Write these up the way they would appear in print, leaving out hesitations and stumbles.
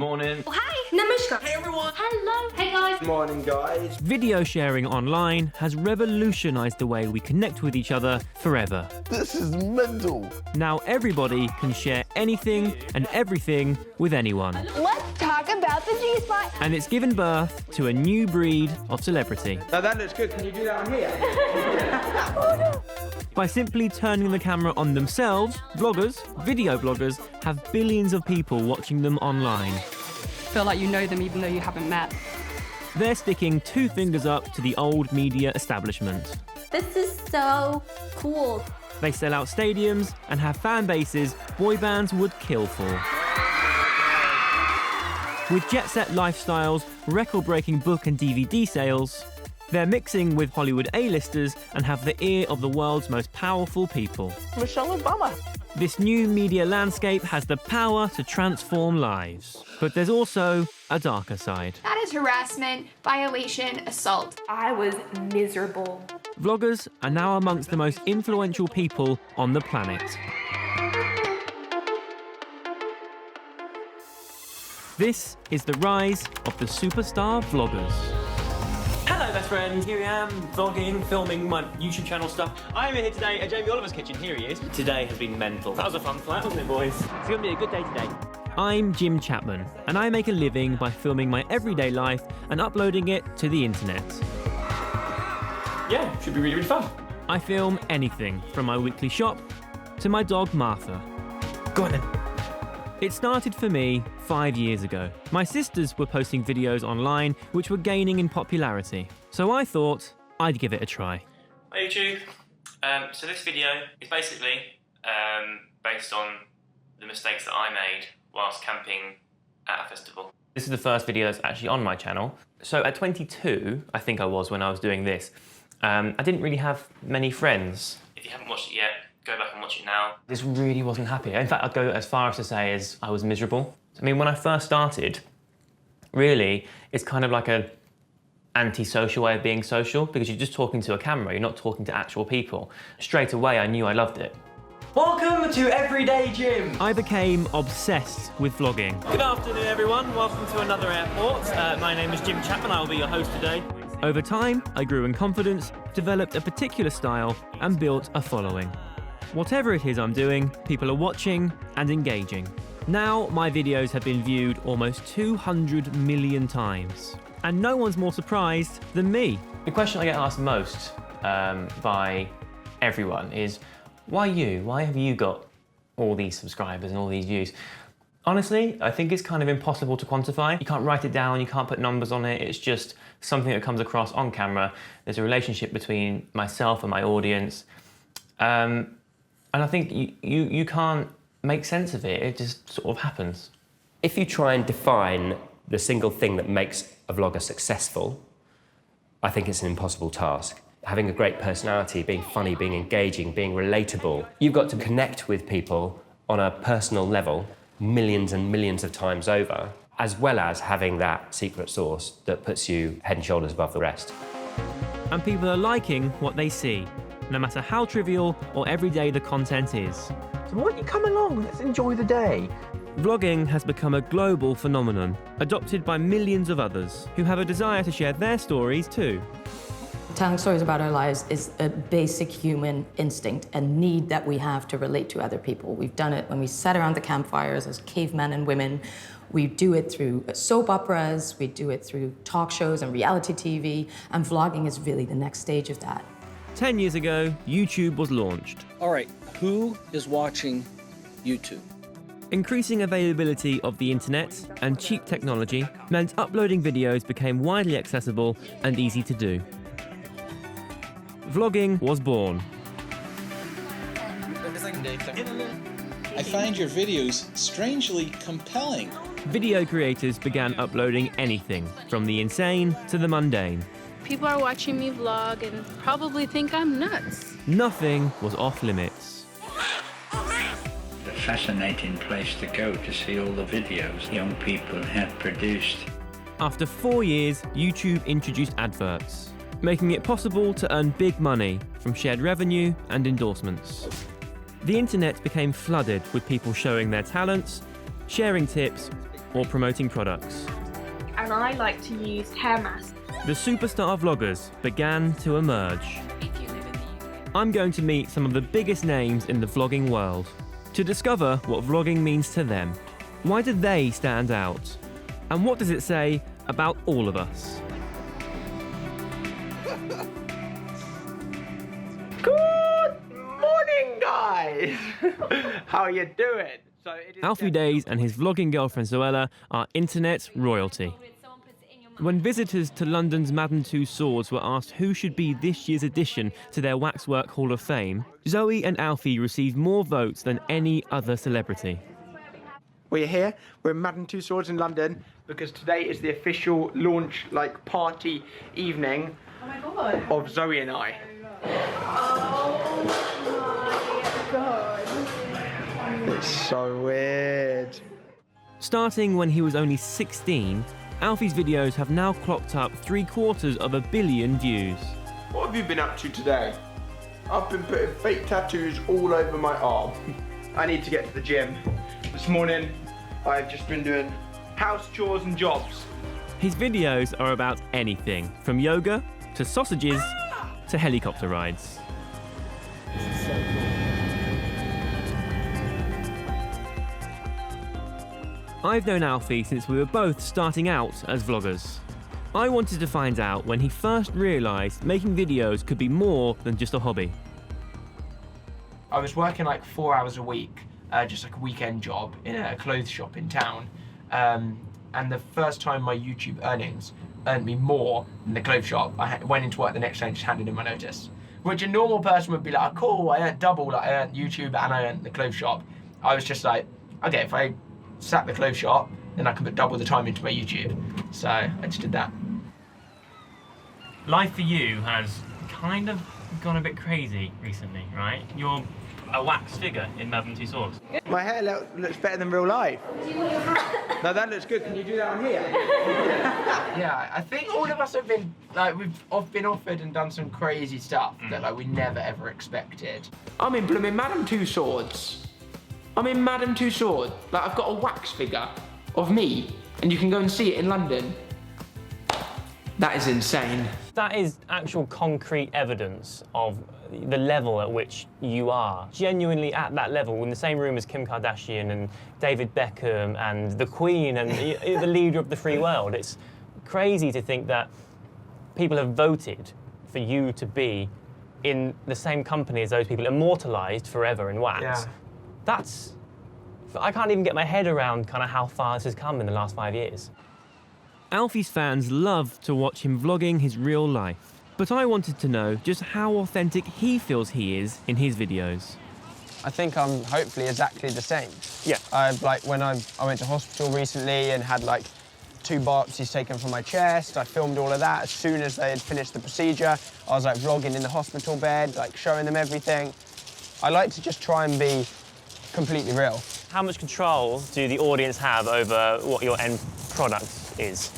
Morning. Oh, hi. Namaskar. Hey everyone. Hello. Hey guys. Morning guys. Video sharing online has revolutionized the way we connect with each other forever. This is mental. Now everybody can share anything and everything with anyone. Let's talk about the G-spot. And it's given birth to a new breed of celebrity. Now that looks good. Can you do that on here? By simply turning the camera on themselves, vloggers, video bloggers, have billions of people watching them online. Feel like you know them even though you haven't met. They're sticking two fingers up to the old media establishment. This is so cool. They sell out stadiums and have fan bases boy bands would kill for. With jet-set lifestyles, record-breaking book and DVD sales, they're mixing with Hollywood A-listers and have the ear of the world's most powerful people. Michelle Obama. This new media landscape has the power to transform lives. But there's also a darker side. That is harassment, violation, assault. I was miserable. Vloggers are now amongst the most influential people on the planet. This is the rise of the superstar vloggers. Hello best friends, here I am, vlogging, filming my YouTube channel stuff. I'm here today at Jamie Oliver's kitchen, here he is. Today has been mental. That was a fun flight, wasn't it boys? It's gonna be a good day today. I'm Jim Chapman, and I make a living by filming my everyday life and uploading it to the internet. Yeah, should be really, really fun. I film anything, from my weekly shop to my dog Martha. Go on then. It started for me 5 years ago. My sisters were posting videos online which were gaining in popularity, so I thought I'd give it a try. Hi YouTube. So this video is basically based on the mistakes that I made whilst camping at a festival. This is the first video that's actually on my channel. So at 22, I think I was when I was doing this, I didn't really have many friends. If you haven't watched it yet, go back and watch it now. This really wasn't happy. In fact, I'd go as far as to say as I was miserable. I mean, when I first started, really, it's kind of like a anti-social way of being social because you're just talking to a camera, you're not talking to actual people. Straight away, I knew I loved it. Welcome to Everyday Jim! I became obsessed with vlogging. Good afternoon, everyone. Welcome to another airport. My name is Jim Chapman. I will be your host today. Over time, I grew in confidence, developed a particular style, and built a following. Whatever it is I'm doing, people are watching and engaging. Now, my videos have been viewed almost 200 million times. And no one's more surprised than me. The question I get asked most by everyone is, why you? Why have you got all these subscribers and all these views? Honestly, I think it's kind of impossible to quantify. You can't write it down, you can't put numbers on it. It's just something that comes across on camera. There's a relationship between myself and my audience. And I think you can't make sense of it. It just sort of happens. If you try and define the single thing that makes a vlogger successful, I think it's an impossible task. Having a great personality, being funny, being engaging, being relatable. You've got to connect with people on a personal level millions and millions of times over, as well as having that secret sauce that puts you head and shoulders above the rest. And people are liking what they see, no matter how trivial or everyday the content is. So why don't you come along? Let's enjoy the day. Vlogging has become a global phenomenon, adopted by millions of others who have a desire to share their stories too. Telling stories about our lives is a basic human instinct and need that we have to relate to other people. We've done it when we sat around the campfires as cavemen and women. We do it through soap operas, we do it through talk shows and reality TV, and vlogging is really the next stage of that. 10 years ago, YouTube was launched. All right, who is watching YouTube? Increasing availability of the internet and cheap technology meant uploading videos became widely accessible and easy to do. Vlogging was born. I find your videos strangely compelling. Video creators began uploading anything, from the insane to the mundane. People are watching me vlog and probably think I'm nuts. Nothing was off limits. A fascinating place to go to see all the videos young people have produced. After 4 years, YouTube introduced adverts, making it possible to earn big money from shared revenue and endorsements. The internet became flooded with people showing their talents, sharing tips, or promoting products. And I like to use hair masks. The superstar vloggers began to emerge. I'm going to meet some of the biggest names in the vlogging world to discover what vlogging means to them. Why do they stand out? And what does it say about all of us? Good morning, guys. How are you doing? Alfie Days and his vlogging girlfriend Zoella are internet royalty. When visitors to London's Madame Tussauds were asked who should be this year's addition to their Waxwork Hall of Fame, Zoe and Alfie received more votes than any other celebrity. We're here, we're in Madame Tussauds in London because today is the official launch, party evening of Zoe and I. Oh my god. It's so weird. Starting when he was only 16, Alfie's videos have now clocked up 750 million views. What have you been up to today? I've been putting fake tattoos all over my arm. I need to get to the gym. This morning, I've just been doing house chores and jobs. His videos are about anything, from yoga to sausages to helicopter rides. I've known Alfie since we were both starting out as vloggers. I wanted to find out when he first realised making videos could be more than just a hobby. I was working 4 hours a week, just a weekend job in a clothes shop in town. And the first time my YouTube earnings earned me more than the clothes shop, I went into work the next day and just handed in my notice. Which a normal person would be like, oh, cool, I earned double, I earned YouTube and I earned the clothes shop. I was just like, okay, if I sack the clothes shop, then I can put double the time into my YouTube. So I just did that. Life for you has kind of gone a bit crazy recently, right? You're a wax figure in Madame Tussauds. My hair looks better than real life. No, that looks good. Can you do that on here? Yeah, I think all of us have been, we've been offered and done some crazy stuff that we never ever expected. I'm in blooming Madame Tussauds. I'm in Madame Tussauds. I've got a wax figure of me, and you can go and see it in London. That is insane. That is actual concrete evidence of the level at which you are. Genuinely at that level, in the same room as Kim Kardashian and David Beckham and the Queen and the leader of the free world. It's crazy to think that people have voted for you to be in the same company as those people, immortalised forever in wax. Yeah. That's... I can't even get my head around kind of how far this has come in the last 5 years. Alfie's fans love to watch him vlogging his real life, but I wanted to know just how authentic he feels he is in his videos. I think I'm hopefully exactly the same. Yeah. When I went to hospital recently and had 2 biopsies taken from my chest, I filmed all of that. As soon as they had finished the procedure, I was vlogging in the hospital bed, showing them everything. I like to just try and be completely real. How much control do the audience have over what your end product is?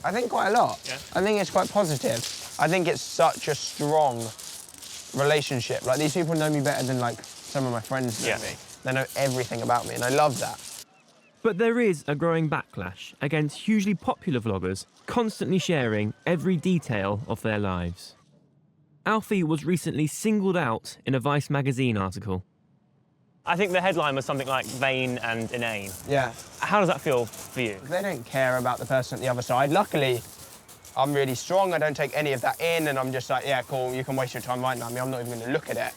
I think quite a lot. Yeah. I think it's quite positive. I think it's such a strong relationship. These people know me better than some of my friends know me. They know everything about me, and I love that. But there is a growing backlash against hugely popular vloggers constantly sharing every detail of their lives. Alfie was recently singled out in a Vice magazine article. I think the headline was something like vain and inane. Yeah. How does that feel for you? They don't care about the person at the other side. Luckily, I'm really strong. I don't take any of that in, and I'm just yeah, cool, you can waste your time right now. I'm not even going to look at it.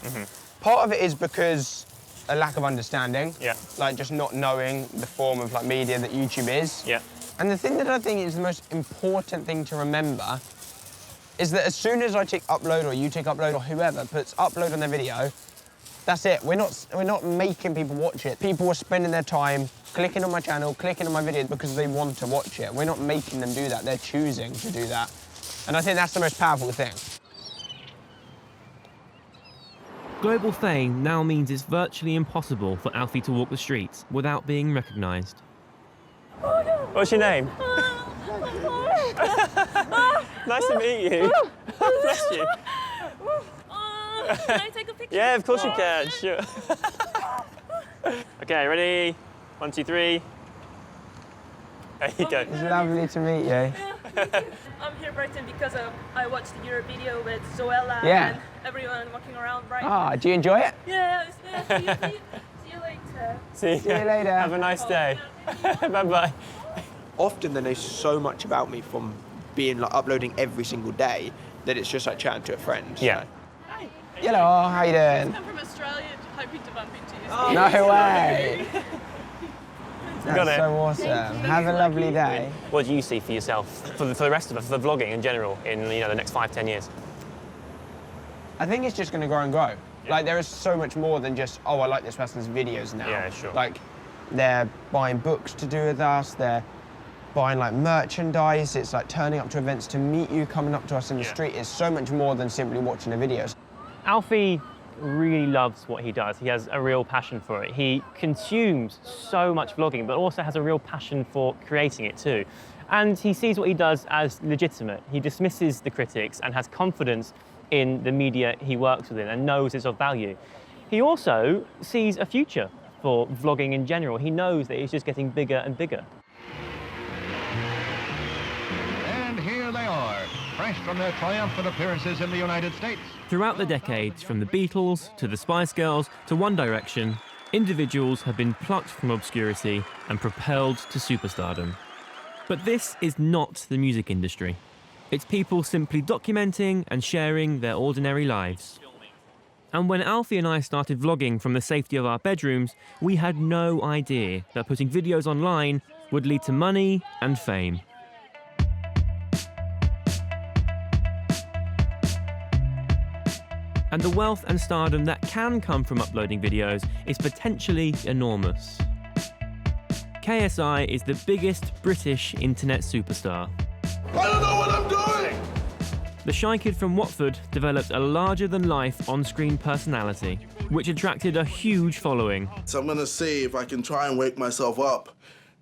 Part of it is because a lack of understanding. Yeah. Just not knowing the form of media that YouTube is. Yeah. And the thing that I think is the most important thing to remember is that as soon as I tick upload, or you tick upload, or whoever puts upload on their video, that's it. We're not making people watch it. People are spending their time clicking on my channel, clicking on my videos because they want to watch it. We're not making them do that. They're choosing to do that. And I think that's the most powerful thing. Global fame now means it's virtually impossible for Alfie to walk the streets without being recognised. What's your name? Nice to meet you. Bless you. Can I take a picture? Yeah, of course you can, sure. Okay, ready? 1, 2, 3. There you go. It's lovely to meet you. I'm here Brighton because I watched your video with Zoella and everyone walking around Brighton. Ah, do you enjoy it? Yeah, see you later. See you later. Have a nice day. Bye-bye. Often they know so much about me from being like uploading every single day that it's just like chatting to a friend. Yeah. So. Hi. Hello, how you doing? I'm from Australia, hoping to bump into you. Oh, no way. That's it. so awesome. Have a lovely day. What do you see for yourself, for the rest of us, for vlogging in general, in the next 5-10 years? I think it's just going to grow and grow. Yeah. Like, there is so much more than just, oh, I like this person's videos now. Yeah, sure. Like, they're buying books to do with us, they're buying, like, merchandise, it's like turning up to events to meet you, coming up to us in the street. It's so much more than simply watching the videos. Alfie really loves what he does. He has a real passion for it. He consumes so much vlogging, but also has a real passion for creating it too. And he sees what he does as legitimate. He dismisses the critics and has confidence in the media he works within and knows it's of value. He also sees a future for vlogging in general. He knows that it's just getting bigger and bigger. And here they are, fresh from their triumphant appearances in the United States. Throughout the decades, from the Beatles to the Spice Girls to One Direction, individuals have been plucked from obscurity and propelled to superstardom. But this is not the music industry. It's people simply documenting and sharing their ordinary lives. And when Alfie and I started vlogging from the safety of our bedrooms, we had no idea that putting videos online would lead to money and fame. And the wealth and stardom that can come from uploading videos is potentially enormous. KSI is the biggest British internet superstar. I don't know what I'm doing! The shy kid from Watford developed a larger-than-life on-screen personality, which attracted a huge following. So I'm gonna see if I can try and wake myself up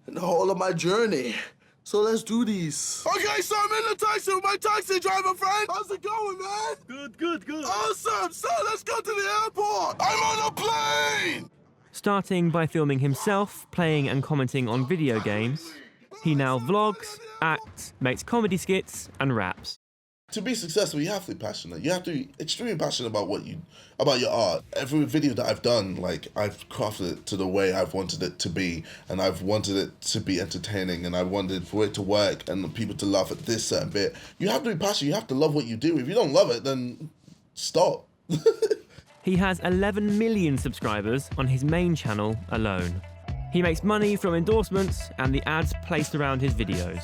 in the whole of my journey. So let's do these. Okay, so I'm in the taxi with my taxi driver friend. How's it going, man? Good, good, good. Awesome, so let's go to the airport. I'm on a plane! Starting by filming himself playing and commenting on video games, he now vlogs, acts, makes comedy skits and raps. To be successful, you have to be passionate. You have to be extremely passionate about your art. Every video that I've done, like, I've crafted it to the way I've wanted it to be, and I've wanted it to be entertaining, and I wanted for it to work and people to laugh at this certain bit. You have to be passionate. You have to love what you do. If you don't love it, then stop. He has 11 million subscribers on his main channel alone. He makes money from endorsements and the ads placed around his videos.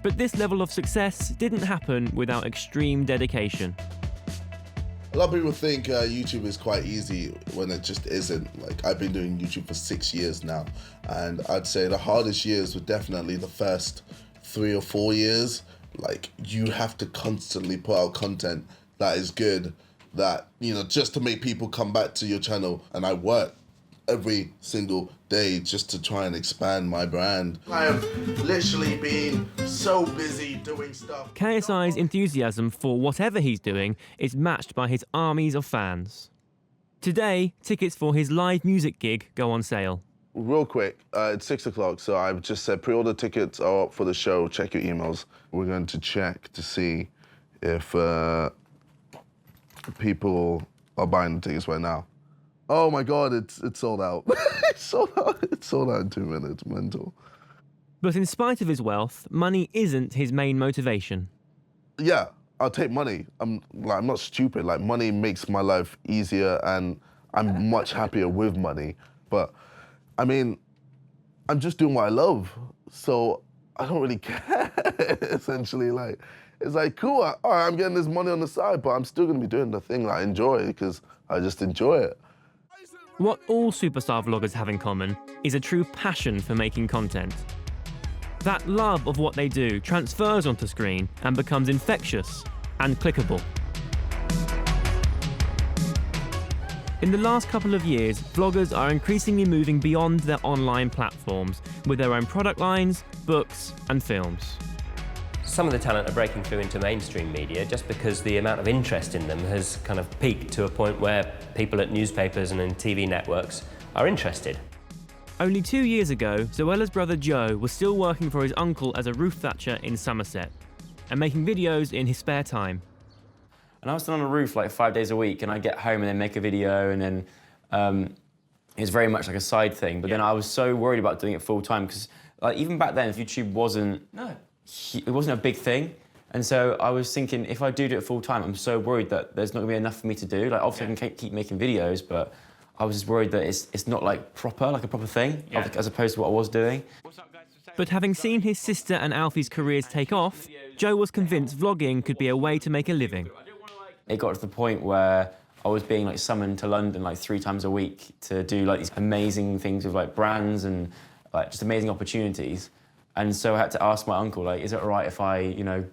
But this level of success didn't happen without extreme dedication. A lot of people think YouTube is quite easy when it just isn't. Like, I've been doing YouTube for 6 years now, and I'd say the hardest years were definitely the first 3 or 4 years. Like, you have to constantly put out content that is good, that, you know, just to make people come back to your channel. And I work every single day just to try and expand my brand. I have literally been so busy doing stuff. KSI's enthusiasm for whatever he's doing is matched by his armies of fans. Today, tickets for his live music gig go on sale. Real quick, it's 6 o'clock, so I've just said pre-order tickets are up for the show. Check your emails. We're going to check to see if people are buying the tickets right now. Oh my God, it's sold out. It's sold out. It's sold out in 2 minutes, mental. But in spite of his wealth, money isn't his main motivation. Yeah, I'll take money. I'm not stupid. Like, money makes my life easier and I'm much happier with money. But I mean, I'm just doing what I love. So I don't really care, essentially. Like, it's like, cool, all right, I'm getting this money on the side, but I'm still gonna be doing the thing that I enjoy because I just enjoy it. What all superstar vloggers have in common is a true passion for making content. That love of what they do transfers onto screen and becomes infectious and clickable. In the last couple of years, vloggers are increasingly moving beyond their online platforms with their own product lines, books, and films. Some of the talent are breaking through into mainstream media just because the amount of interest in them has kind of peaked to a point where people at newspapers and in TV networks are interested. Only 2 years ago, Zoella's brother Joe was still working for his uncle as a roof thatcher in Somerset and making videos in his spare time. And I was still on a roof like 5 days a week, and I'd get home and then make a video, and then it was very much like a side thing. But then I was so worried about doing it full time because like, even back then, YouTube wasn't a big thing. And so I was thinking, if I do it full time, I'm so worried that there's not gonna be enough for me to do. Like obviously I can keep making videos, but I was just worried that it's not like a proper thing, as opposed to what I was doing. But having seen his sister and Alfie's careers take off, Joe was convinced vlogging could be a way to make a living. It got to the point where I was being like summoned to London like 3 times a week to do like these amazing things with like brands and like just amazing opportunities. And so I had to ask my uncle, like, is it all right if I, you know,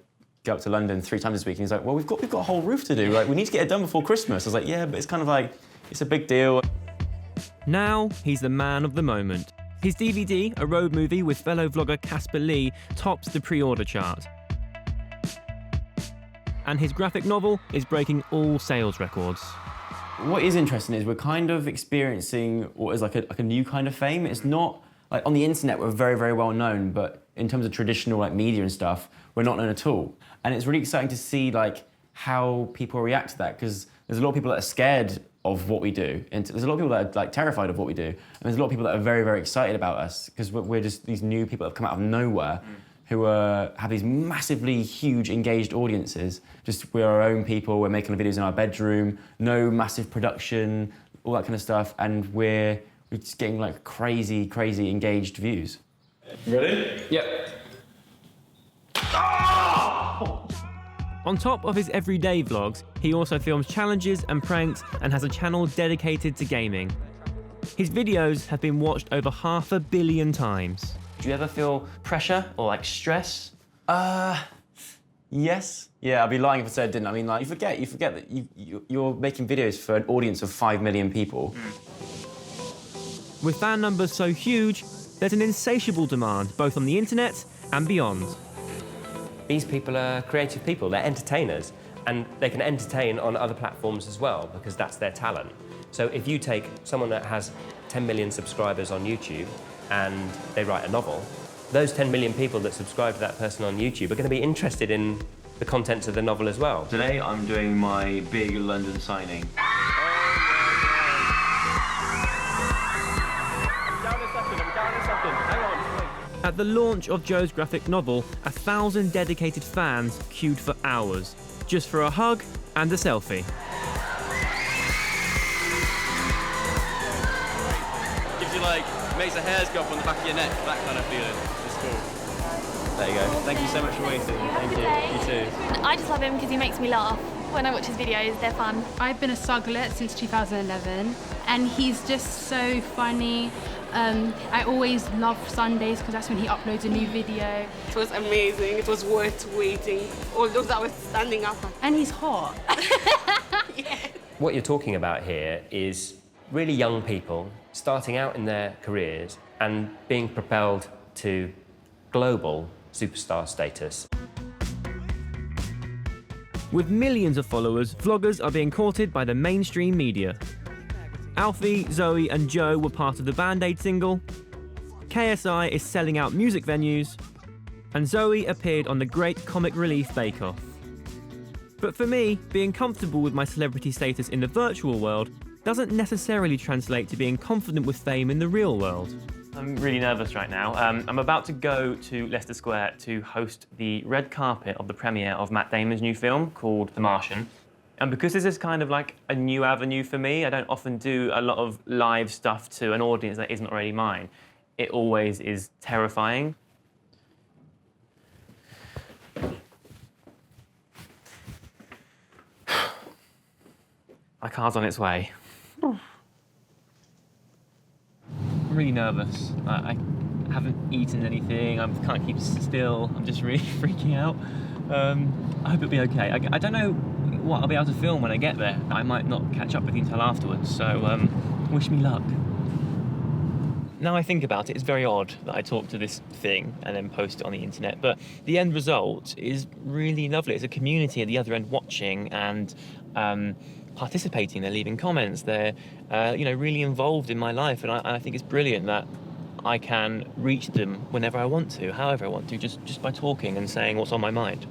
go up to London 3 times this week? And he's like, well, we've got a whole roof to do. Like, we need to get it done before Christmas. I was like, yeah, but it's kind of like, it's a big deal. Now he's the man of the moment. His DVD, a road movie with fellow vlogger Casper Lee, tops the pre-order chart. And his graphic novel is breaking all sales records. What is interesting is we're kind of experiencing what is like a new kind of fame. It's not, like on the internet we're very, very well known, but in terms of traditional like media and stuff, we're not known at all. And it's really exciting to see like how people react to that, because there's a lot of people that are scared of what we do, and there's a lot of people that are like terrified of what we do, and there's a lot of people that are very, very excited about us, because we're just these new people that have come out of nowhere who have these massively huge engaged audiences. Just we're our own people, we're making videos in our bedroom, no massive production, all that kind of stuff, and we're just getting like crazy, crazy engaged views. Ready? Yep. On top of his everyday vlogs, he also films challenges and pranks and has a channel dedicated to gaming. His videos have been watched over 500 million times. Do you ever feel pressure or like stress? Yes. Yeah, I'd be lying if I said I didn't. I mean, like, you forget that you're making videos for an audience of 5 million people. With fan numbers so huge, there's an insatiable demand, both on the internet and beyond. These people are creative people, they're entertainers, and they can entertain on other platforms as well, because that's their talent. So if you take someone that has 10 million subscribers on YouTube and they write a novel, those 10 million people that subscribe to that person on YouTube are going to be interested in the contents of the novel as well. Today I'm doing my big London signing. At the launch of Joe's graphic novel, 1,000 dedicated fans queued for hours, just for a hug and a selfie. Gives you like, makes the hairs go up on the back of your neck, that kind of feeling. It's cool. There you go. Thank you so much for waiting. Thank you. You too. I just love him because he makes me laugh. When I watch his videos, they're fun. I've been a Suglet since 2011, and he's just so funny. I always love Sundays because that's when he uploads a new video. It was amazing. It was worth waiting. Although I was standing up. And he's hot. What you're talking about here is really young people starting out in their careers and being propelled to global superstar status. With millions of followers, vloggers are being courted by the mainstream media. Alfie, Zoe and Joe were part of the Band-Aid single. KSI is selling out music venues. And Zoe appeared on the Great Comic Relief Bake Off. But for me, being comfortable with my celebrity status in the virtual world doesn't necessarily translate to being confident with fame in the real world. I'm really nervous right now. I'm about to go to Leicester Square to host the red carpet of the premiere of Matt Damon's new film called The Martian. And because this is kind of like a new avenue for me, I don't often do a lot of live stuff to an audience that isn't already mine. It always is terrifying. My car's on its way. I'm really nervous. I haven't eaten anything, I can't keep still, I'm just really freaking out. I hope it'll be okay. I don't know what I'll be able to film when I get there. I might not catch up with you until afterwards, so wish me luck. Now I think about it, it's very odd that I talk to this thing and then post it on the internet, but the end result is really lovely. It's a community at the other end watching and participating. They're leaving comments. They're really involved in my life, and I think it's brilliant that I can reach them whenever I want to, however I want to, just by talking and saying what's on my mind.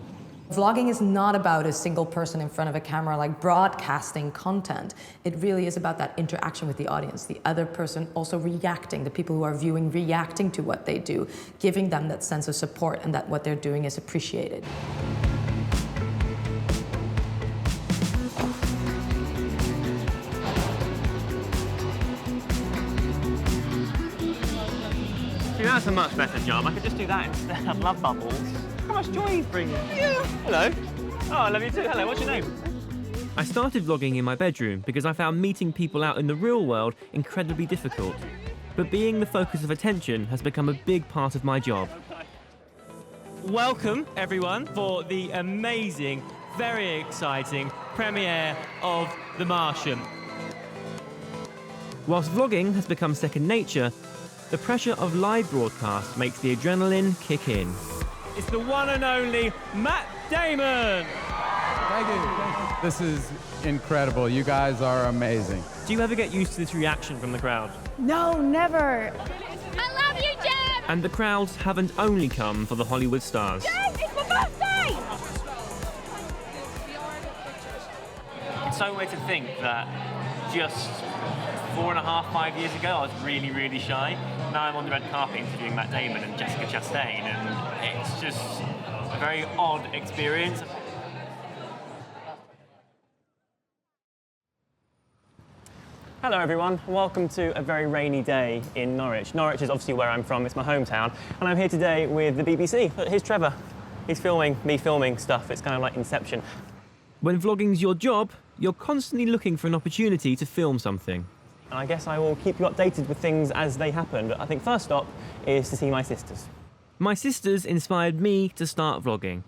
Vlogging is not about a single person in front of a camera, like broadcasting content. It really is about that interaction with the audience, the other person also reacting, the people who are viewing reacting to what they do, giving them that sense of support and that what they're doing is appreciated. See, that's a much better job. I could just do that instead. I love bubbles. How much joy you bring. Yeah. Hello. Oh, I love you too. Hello, what's your name? I started vlogging in my bedroom because I found meeting people out in the real world incredibly difficult. But being the focus of attention has become a big part of my job. Welcome, everyone, for the amazing, very exciting premiere of The Martian. Whilst vlogging has become second nature, the pressure of live broadcast makes the adrenaline kick in. It's the one and only Matt Damon! Thank you. This is incredible. You guys are amazing. Do you ever get used to this reaction from the crowd? No, never. I love you, Jem! And the crowds haven't only come for the Hollywood stars. Jem, it's my birthday! It's so weird to think that just 4.5, 5 years ago, I was really, really shy. Now I'm on the red carpet interviewing Matt Damon and Jessica Chastain, and it's just a very odd experience. Hello everyone, welcome to a very rainy day in Norwich. Norwich is obviously where I'm from, it's my hometown, and I'm here today with the BBC. Here's Trevor. He's filming me filming stuff. It's kind of like Inception. When vlogging's your job, you're constantly looking for an opportunity to film something. And I guess I will keep you updated with things as they happen, but I think first stop is to see my sisters. My sisters inspired me to start vlogging.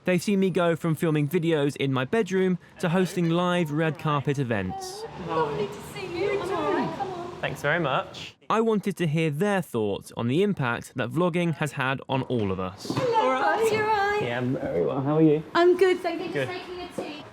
They've seen me go from filming videos in my bedroom to hosting live red carpet events. Lovely to see you. Come on. Thanks very much. I wanted to hear their thoughts on the impact that vlogging has had on all of us. Hello, guys. You all right? Yeah, very well. How are you? I'm good, thank you. Good. Just making a tea.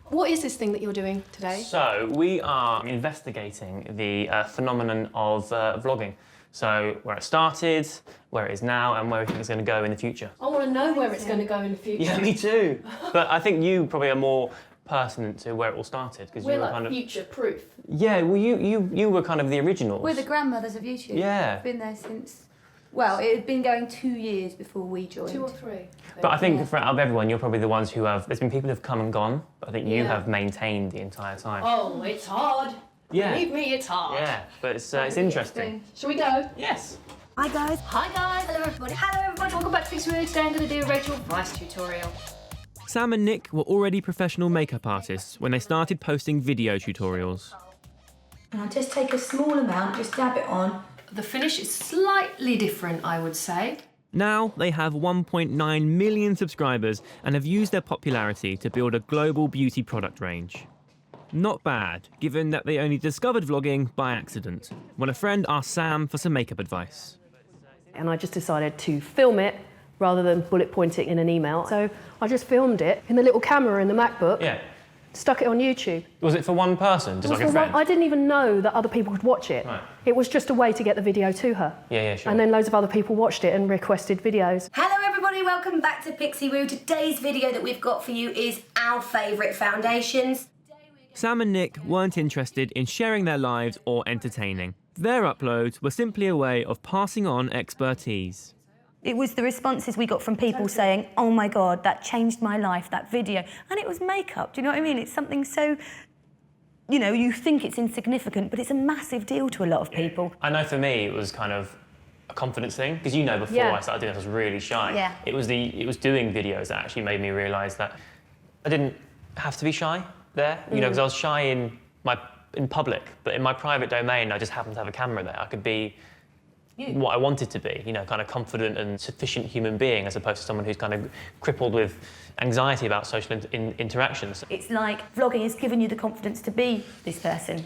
What is this thing that you're doing today? So, we are investigating the phenomenon of vlogging. So, where it started, where it is now, and where we think it's going to go in the future. I want to know where it's going to go in the future. Yeah, me too. But I think you probably are more pertinent to where it all started, because you We're were like kind of future-proof. Yeah, well, you were kind of the originals. We're the grandmothers of YouTube. Yeah. We've been there since, well, it had been going 2 years before we joined. 2 or 3. But I think out of everyone, you're probably the ones who have. There's been people who've come and gone, but I think you Yeah. have maintained the entire time. Oh, it's hard. Yeah. Believe me, it's hard. Yeah, but it's interesting. Shall we go? Yes. Hi guys. Hi guys. Hello everybody. Hello everybody. Welcome back to Fix Today. I'm going to do a Rachel Weisz tutorial. Sam and Nick were already professional makeup artists when they started posting video tutorials. And I'll just take a small amount, just dab it on. The finish is slightly different, I would say. Now they have 1.9 million subscribers and have used their popularity to build a global beauty product range. Not bad, given that they only discovered vlogging by accident, when a friend asked Sam for some makeup advice. And I just decided to film it rather than bullet point it in an email. So I just filmed it in the little camera in the MacBook. Yeah. Stuck it on YouTube. Was it for one person, just It was like a for one- friend? I didn't even know that other people could watch it. Right. It was just a way to get the video to her. Yeah, sure. And then loads of other people watched it and requested videos. Hello everybody, welcome back to Pixie Woo. Today's video that we've got for you is our favourite foundations. Sam and Nick weren't interested in sharing their lives or entertaining. Their uploads were simply a way of passing on expertise. It was the responses we got from people saying, oh my God, that changed my life, that video. And it was makeup, do you know what I mean? It's something so, you know, you think it's insignificant, but it's a massive deal to a lot of people. I know for me it was kind of a confidence thing, because you know before Yeah. I started doing this I was really shy. Yeah. It was doing videos that actually made me realise that I didn't have to be shy there, you know, because I was shy in public, but in my private domain I just happened to have a camera there. I could be what I wanted to be, you know, kind of confident and sufficient human being, as opposed to someone who's kind of crippled with anxiety about social interactions. It's like vlogging has given you the confidence to be this person.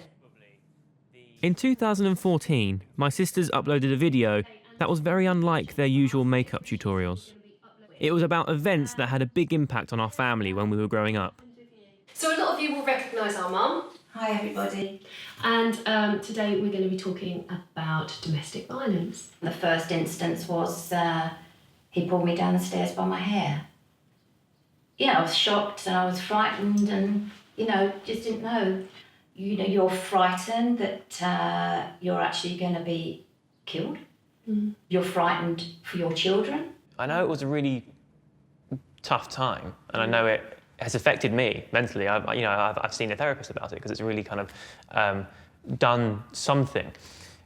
In 2014, my sisters uploaded a video that was very unlike their usual makeup tutorials. It was about events that had a big impact on our family when we were growing up. So a lot of you will recognise our mum. Hi everybody. And today we're going to be talking about domestic violence. The first instance was he pulled me down the stairs by my hair. Yeah, I was shocked and I was frightened and, you know, just didn't know. You know, you're frightened that you're actually going to be killed. Mm. You're frightened for your children. I know it was a really tough time, and I know it has affected me mentally. I've seen a therapist about it because it's really kind of done something.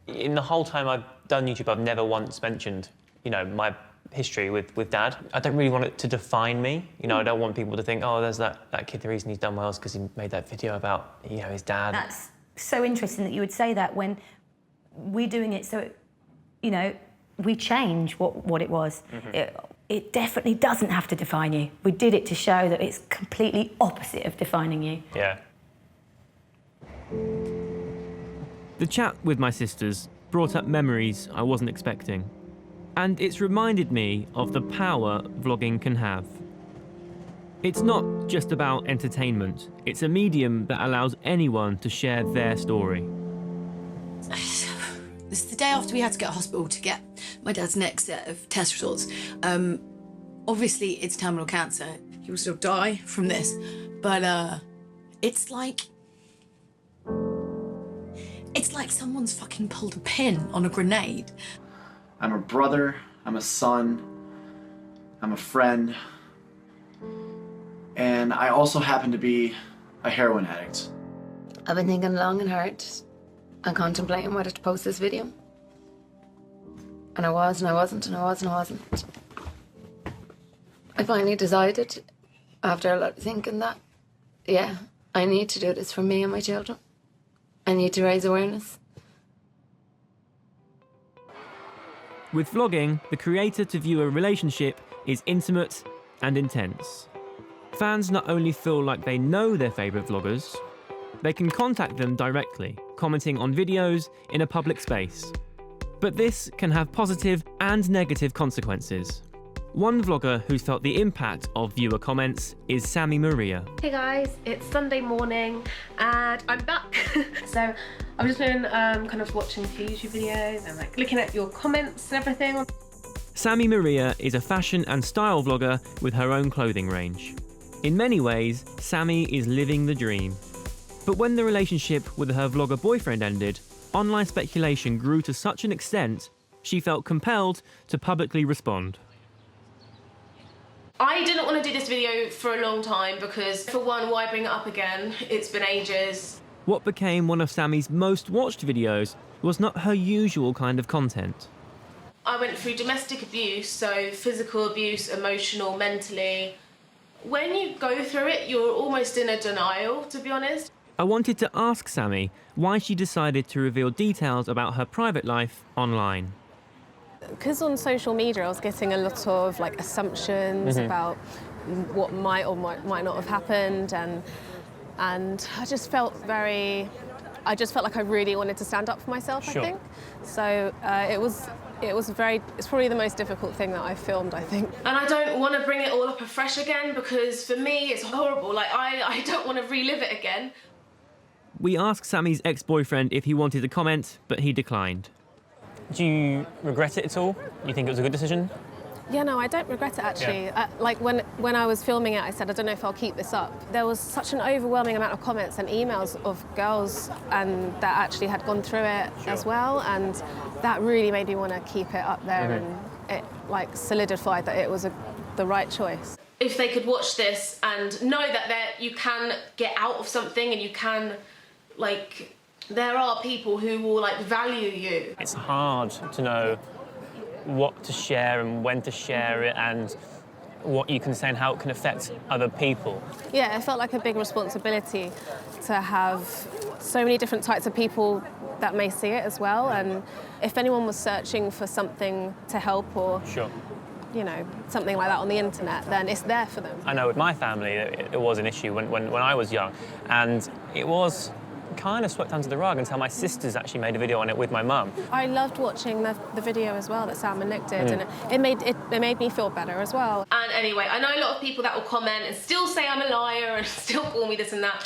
In the whole time I've done YouTube, I've never once mentioned, you know, my history with Dad. I don't really want it to define me. You know, I don't want people to think, oh, there's that kid, the reason he's done well is because he made that video about, you know, his dad. That's so interesting that you would say that when we're doing it so, you know, we change what it was. Mm-hmm. It definitely doesn't have to define you. We did it to show that it's completely opposite of defining you. Yeah. The chat with my sisters brought up memories I wasn't expecting. And it's reminded me of the power vlogging can have. It's not just about entertainment. It's a medium that allows anyone to share their story. This is the day after we had to go to hospital to get my dad's next set of test results. Obviously, it's terminal cancer. He will still die from this. But it's like someone's fucking pulled a pin on a grenade. I'm a brother, I'm a son, I'm a friend, and I also happen to be a heroin addict. I've been thinking long and hard and contemplating whether to post this video. And I was, and I wasn't, and I was, and I wasn't. I finally decided, after a lot of thinking, that, yeah, I need to do this for me and my children. I need to raise awareness. With vlogging, the creator-to-viewer relationship is intimate and intense. Fans not only feel like they know their favourite vloggers, they can contact them directly, commenting on videos in a public space. But this can have positive and negative consequences. One vlogger who's felt the impact of viewer comments is Sammy Maria. Hey guys, it's Sunday morning and I'm back. So I've just been kind of watching a few YouTube videos and like looking at your comments and everything. Sammy Maria is a fashion and style vlogger with her own clothing range. In many ways, Sammy is living the dream. But when the relationship with her vlogger boyfriend ended, online speculation grew to such an extent, she felt compelled to publicly respond. I didn't want to do this video for a long time because, for one, why bring it up again? It's been ages. What became one of Sammy's most watched videos was not her usual kind of content. I went through domestic abuse, so physical abuse, emotional, mentally. When you go through it, you're almost in a denial, to be honest. I wanted to ask Sammy why she decided to reveal details about her private life online. Because on social media I was getting a lot of like assumptions about what might or might not have happened, and I just felt like I really wanted to stand up for myself. Sure. I think so. It's probably the most difficult thing that I've filmed, I think. And I don't want to bring it all up afresh again because for me it's horrible. Like I don't want to relive it again. We asked Sammy's ex-boyfriend if he wanted to comment, but he declined. Do you regret it at all? You think it was a good decision? Yeah, no, I don't regret it actually. Yeah. Like when I was filming it, I said, I don't know if I'll keep this up. There was such an overwhelming amount of comments and emails of girls and that actually had gone through it as well, and that really made me want to keep it up there, and it like solidified that it was the right choice. If they could watch this and know that you can get out of something and you can, like, there are people who will like value you. It's hard to know what to share and when to share it and what you can say and how it can affect other people. Yeah, it felt like a big responsibility to have so many different types of people that may see it as well, and if anyone was searching for something to help or you know, something like that on the internet, then it's there for them. I know with my family it was an issue when I was young, and it was kind of swept under the rug until my sisters actually made a video on it with my mum. I loved watching the video as well that Sam and Nick did, and it made me feel better as well. And anyway, I know a lot of people that will comment and still say I'm a liar and still call me this and that.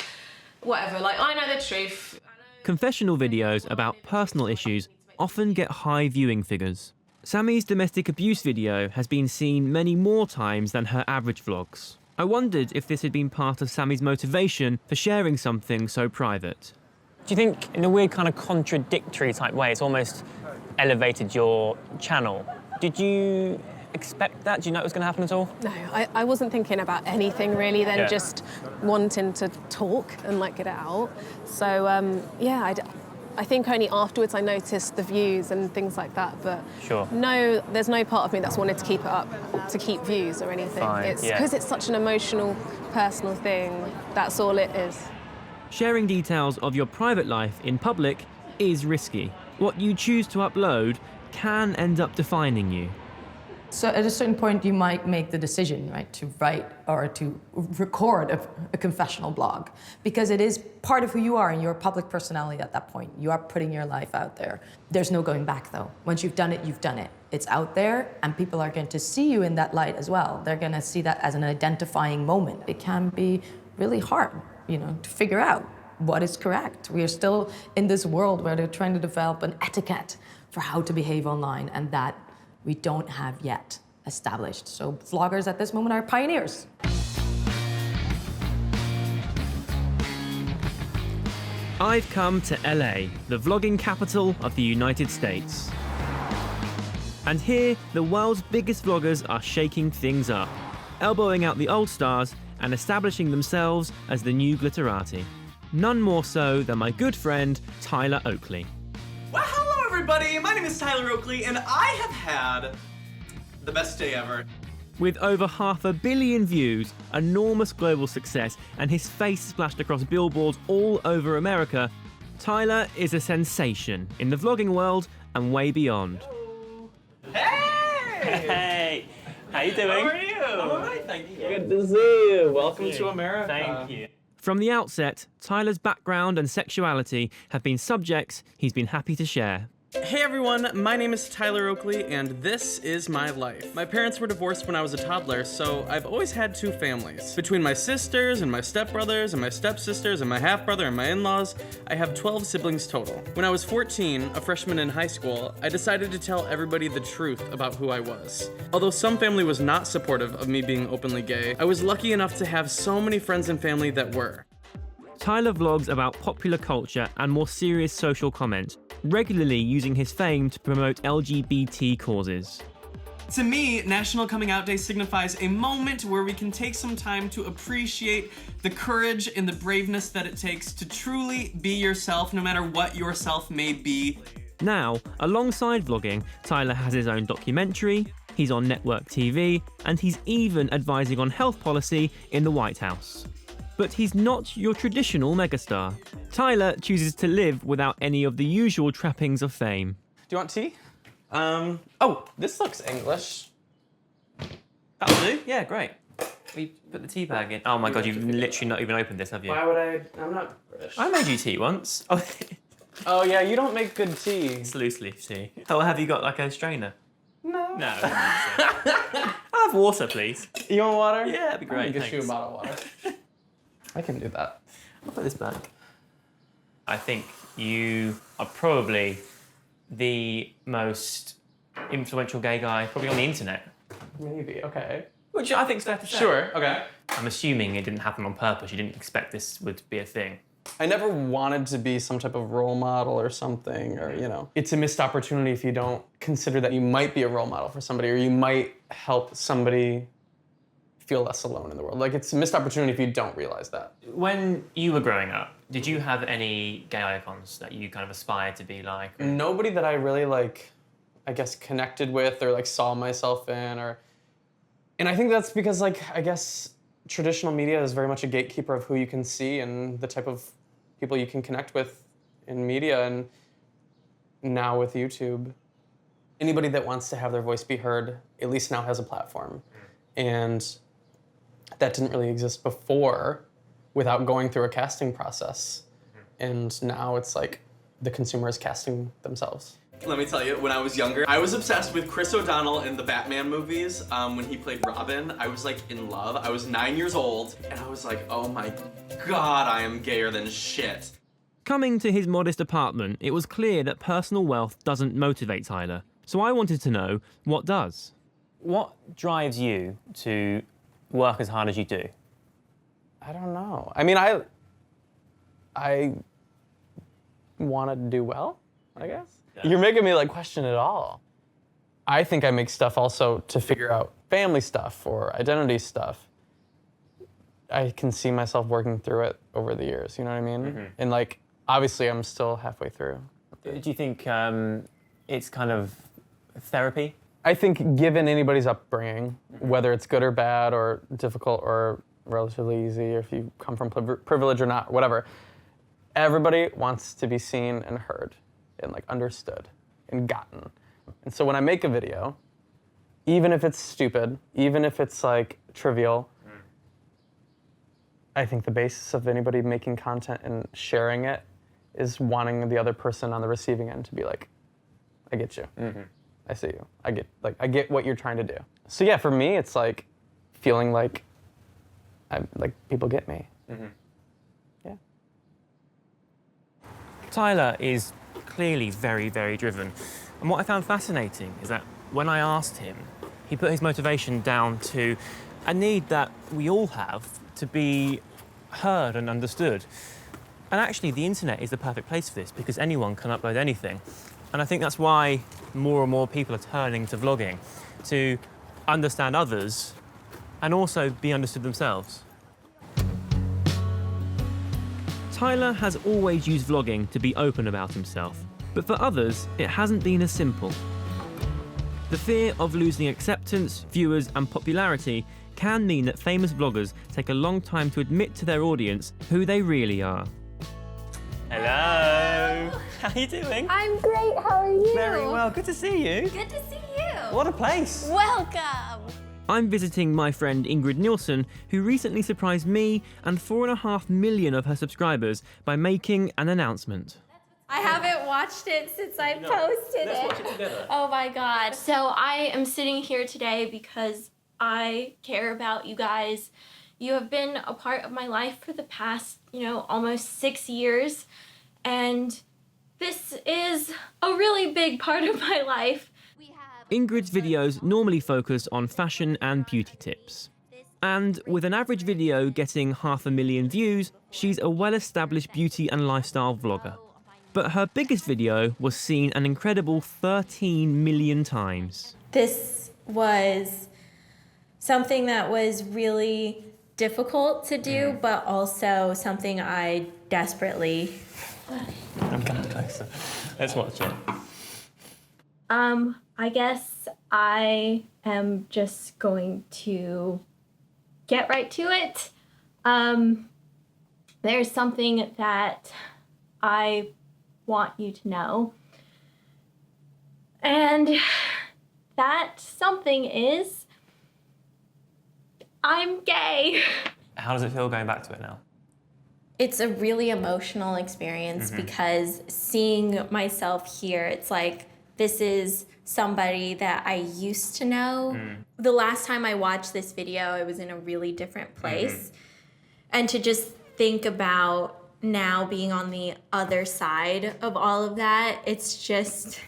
whatever, like, I know the truth. Confessional videos about personal issues often get high viewing figures. Sammy's domestic abuse video has been seen many more times than her average vlogs. I wondered if this had been part of Sammy's motivation for sharing something so private. Do you think, in a weird kind of contradictory type way, it's almost elevated your channel? Did you expect that? Do you know it was going to happen at all? No, I wasn't thinking about anything really then, just wanting to talk and like get it out. So yeah, I think only afterwards I noticed the views and things like that, but no, there's no part of me that's wanted to keep it up to keep views or anything. It's because it's such an emotional, personal thing, that's all it is. Sharing details of your private life in public is risky. What you choose to upload can end up defining you. So at a certain point, you might make the decision, right, to write or to record a confessional blog, because it is part of who you are and you're a public personality at that point. You are putting your life out there. There's no going back, though. Once you've done it, you've done it. It's out there, and people are going to see you in that light as well. They're going to see that as an identifying moment. It can be really hard, you know, to figure out what is correct. We are still in this world where they're trying to develop an etiquette for how to behave online, and that we don't have yet established. So vloggers at this moment are pioneers. I've come to LA, the vlogging capital of the United States. And here, the world's biggest vloggers are shaking things up, elbowing out the old stars and establishing themselves as the new glitterati. None more so than my good friend, Tyler Oakley. Well, hello everybody, my name is Tyler Oakley, and I have had the best day ever. With over 500 million views, enormous global success, and his face splashed across billboards all over America, Tyler is a sensation in the vlogging world and way beyond. Hey! Hey! How you doing? How are you? I'm all right, thank you. Good to see you. Welcome to America. Thank you. From the outset, Tyler's background and sexuality have been subjects he's been happy to share. Hey everyone, my name is Tyler Oakley, and this is my life. My parents were divorced when I was a toddler, so I've always had two families. Between my sisters and my stepbrothers and my stepsisters and my half-brother and my in-laws, I have 12 siblings total. When I was 14, a freshman in high school, I decided to tell everybody the truth about who I was. Although some family was not supportive of me being openly gay, I was lucky enough to have so many friends and family that were. Tyler vlogs about popular culture and more serious social comment, regularly using his fame to promote LGBT causes. To me, National Coming Out Day signifies a moment where we can take some time to appreciate the courage and the braveness that it takes to truly be yourself, no matter what yourself may be. Now, alongside vlogging, Tyler has his own documentary, he's on network TV, and he's even advising on health policy in the White House. But he's not your traditional megastar. Tyler chooses to live without any of the usual trappings of fame. Do you want tea? Oh, this looks English. That'll do, yeah, great. We put the tea bag in. Oh my god, you've literally not even opened this, have you? Why would I? I'm not British. I made you tea once. Oh, oh yeah, you don't make good tea. It's loose leaf tea. Oh, have you got like a strainer? No. No. I'll have water, please. You want water? Yeah, that'd be great. I'll get you a thanks. bottle of water. I can do that. I'll put this back. I think you are probably the most influential gay guy probably on the internet. Maybe, okay. Which I think is fair to say. Sure, okay. I'm assuming it didn't happen on purpose. You didn't expect this would be a thing. I never wanted to be some type of role model or something, or, you know. It's a missed opportunity if you don't consider that you might be a role model for somebody, or you might help somebody feel less alone in the world. Like, it's a missed opportunity if you don't realize that. When you were growing up, did you have any gay icons that you kind of aspired to be like? Nobody that I really, like, I guess, connected with or, like, saw myself in, or... And I think that's because, like, I guess traditional media is very much a gatekeeper of who you can see and the type of people you can connect with in media, and now with YouTube. Anybody that wants to have their voice be heard at least now has a platform. And that didn't really exist before without going through a casting process. And now it's like the consumer is casting themselves. Let me tell you, when I was younger, I was obsessed with Chris O'Donnell in the Batman movies. When he played Robin, I was like in love. I was 9 years old, and I was like, oh my God, I am gayer than shit. Coming to his modest apartment, it was clear that personal wealth doesn't motivate Tyler. So I wanted to know what does. What drives you to work as hard as you do? I don't know. I mean, I want to do well, I guess. Yeah. You're making me like question it all. I think I make stuff also to figure out family stuff or identity stuff. I can see myself working through it over the years, you know what I mean? Mm-hmm. And like, obviously I'm still halfway through. Do you think it's kind of therapy? I think given anybody's upbringing, whether it's good or bad or difficult or relatively easy, or if you come from privilege or not, whatever, everybody wants to be seen and heard and like understood and gotten. And so when I make a video, even if it's stupid, even if it's like trivial, I think the basis of anybody making content and sharing it is wanting the other person on the receiving end to be like, I get you. Mm-hmm. I see you. I get what you're trying to do. So yeah, for me, it's like feeling like people get me. Mm-hmm. Yeah. Tyler is clearly very, very driven. And what I found fascinating is that when I asked him, he put his motivation down to a need that we all have to be heard and understood. And actually, the internet is the perfect place for this because anyone can upload anything. And I think that's why more and more people are turning to vlogging, to understand others and also be understood themselves. Tyler has always used vlogging to be open about himself, but for others, it hasn't been as simple. The fear of losing acceptance, viewers, and popularity can mean that famous vloggers take a long time to admit to their audience who they really are. Hello! How are you doing? I'm great, how are you? Very well, good to see you. Good to see you. What a place. Welcome. I'm visiting my friend Ingrid Nielsen, who recently surprised me and 4.5 million of her subscribers by making an announcement. I haven't watched it since I posted it. Let's watch it together. Oh my God. So I am sitting here today because I care about you guys. You have been a part of my life for the past, almost 6 years. And this is a really big part of my life. Ingrid's videos normally focus on fashion and beauty tips. And with an average video getting 500,000 views, she's a well-established beauty and lifestyle vlogger. But her biggest video was seen an incredible 13 million times. This was something that was really difficult to do, but also something I desperately... I'm kind of closer. Let's watch it. I guess I am just going to get right to it. There's something that I want you to know. And that something is I'm gay. How does it feel going back to it now? It's a really emotional experience because seeing myself here, it's like this is somebody that I used to know. The last time I watched this video, it was in a really different place. And to just think about now being on the other side of all of that, it's just,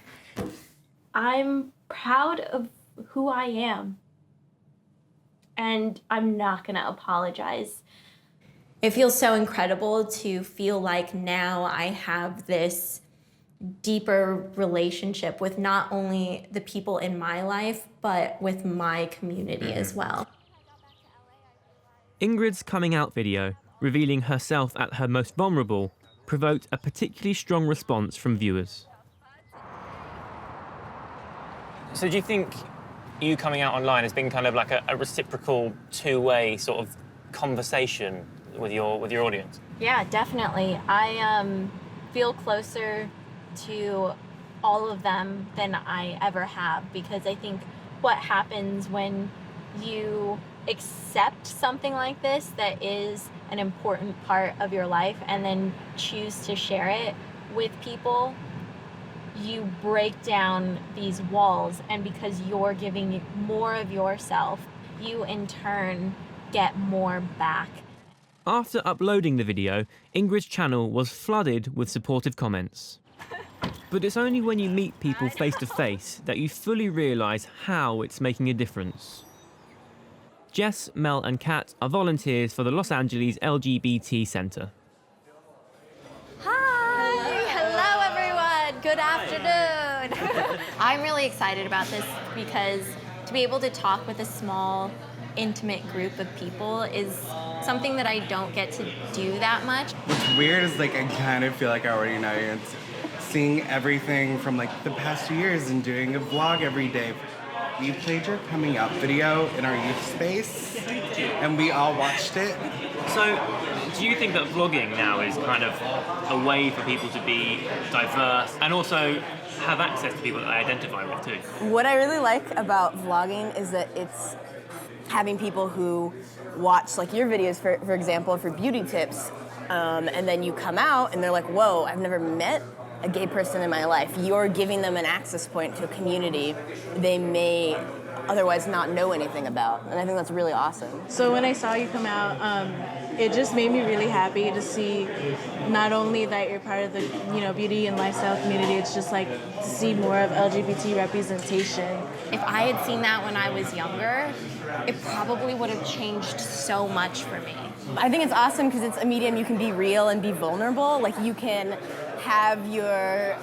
I'm proud of who I am. And I'm not gonna apologize. It feels so incredible to feel like now I have this deeper relationship with not only the people in my life, but with my community as well. Ingrid's coming out video, revealing herself at her most vulnerable, provoked a particularly strong response from viewers. So do you think you coming out online has been kind of like a reciprocal two-way sort of conversation with your audience? Yeah, definitely. I feel closer to all of them than I ever have, because I think what happens when you accept something like this that is an important part of your life and then choose to share it with people, you break down these walls, and because you're giving more of yourself, you in turn get more back. After uploading the video, Ingrid's channel was flooded with supportive comments. But it's only when you meet people face to face that you fully realise how it's making a difference. Jess, Mel and Kat are volunteers for the Los Angeles LGBT Centre. Hello everyone, good afternoon. I'm really excited about this because to be able to talk with a small, intimate group of people is something that I don't get to do that much. What's weird is like I kind of feel like I already know you. It's seeing everything from like the past 2 years and doing a vlog every day. We played your coming out video in our youth space and we all watched it. So, do you think that vlogging now is kind of a way for people to be diverse and also have access to people that they identify with too? What I really like about vlogging is that it's having people who watch like your videos, for example, for beauty tips, and then you come out and they're like, whoa, I've never met a gay person in my life. You're giving them an access point to a community they may otherwise not know anything about. And I think that's really awesome. So when I saw you come out, it just made me really happy to see not only that you're part of the beauty and lifestyle community, it's just like to see more of LGBT representation. If I had seen that when I was younger, it probably would have changed so much for me. I think it's awesome because it's a medium you can be real and be vulnerable. Like you can have your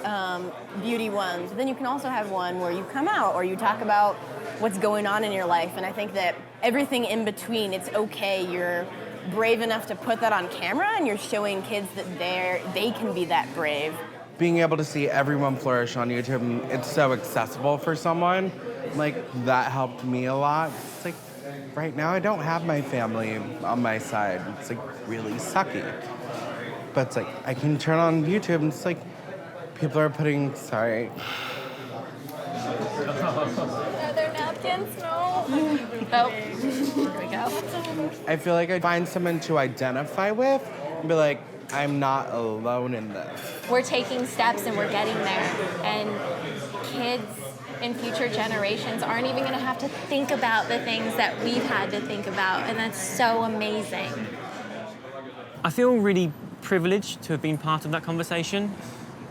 beauty ones, but then you can also have one where you come out or you talk about what's going on in your life. And I think that everything in between, it's okay. You're brave enough to put that on camera and you're showing kids that they can be that brave. Being able to see everyone flourish on YouTube, it's so accessible for someone. Like that helped me a lot. It's like right now I don't have my family on my side. It's like really sucky. But it's like I can turn on YouTube and it's like people are putting, sorry. Are there napkins? No. Oh, here we go. I feel like I find someone to identify with and be like, I'm not alone in this. We're taking steps and we're getting there. And kids in future generations aren't even gonna have to think about the things that we've had to think about. And that's so amazing. I feel really privileged to have been part of that conversation.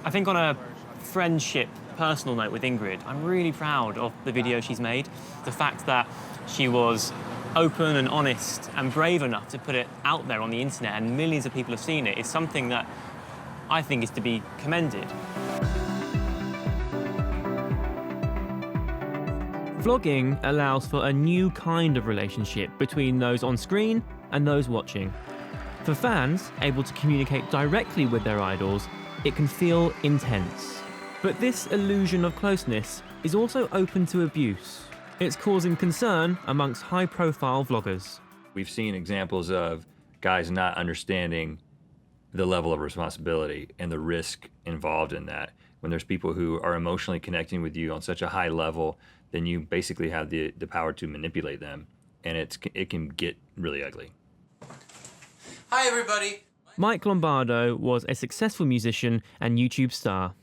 I think on a friendship, personal note with Ingrid, I'm really proud of the video she's made. The fact that she was open and honest and brave enough to put it out there on the internet and millions of people have seen it is something that I think is to be commended. Vlogging allows for a new kind of relationship between those on screen and those watching. For fans able to communicate directly with their idols, it can feel intense. But this illusion of closeness is also open to abuse. It's causing concern amongst high-profile vloggers. We've seen examples of guys not understanding the level of responsibility and the risk involved in that. When there's people who are emotionally connecting with you on such a high level, then you basically have the power to manipulate them, and it can get really ugly. Hi, everybody. Mike Lombardo was a successful musician and YouTube star.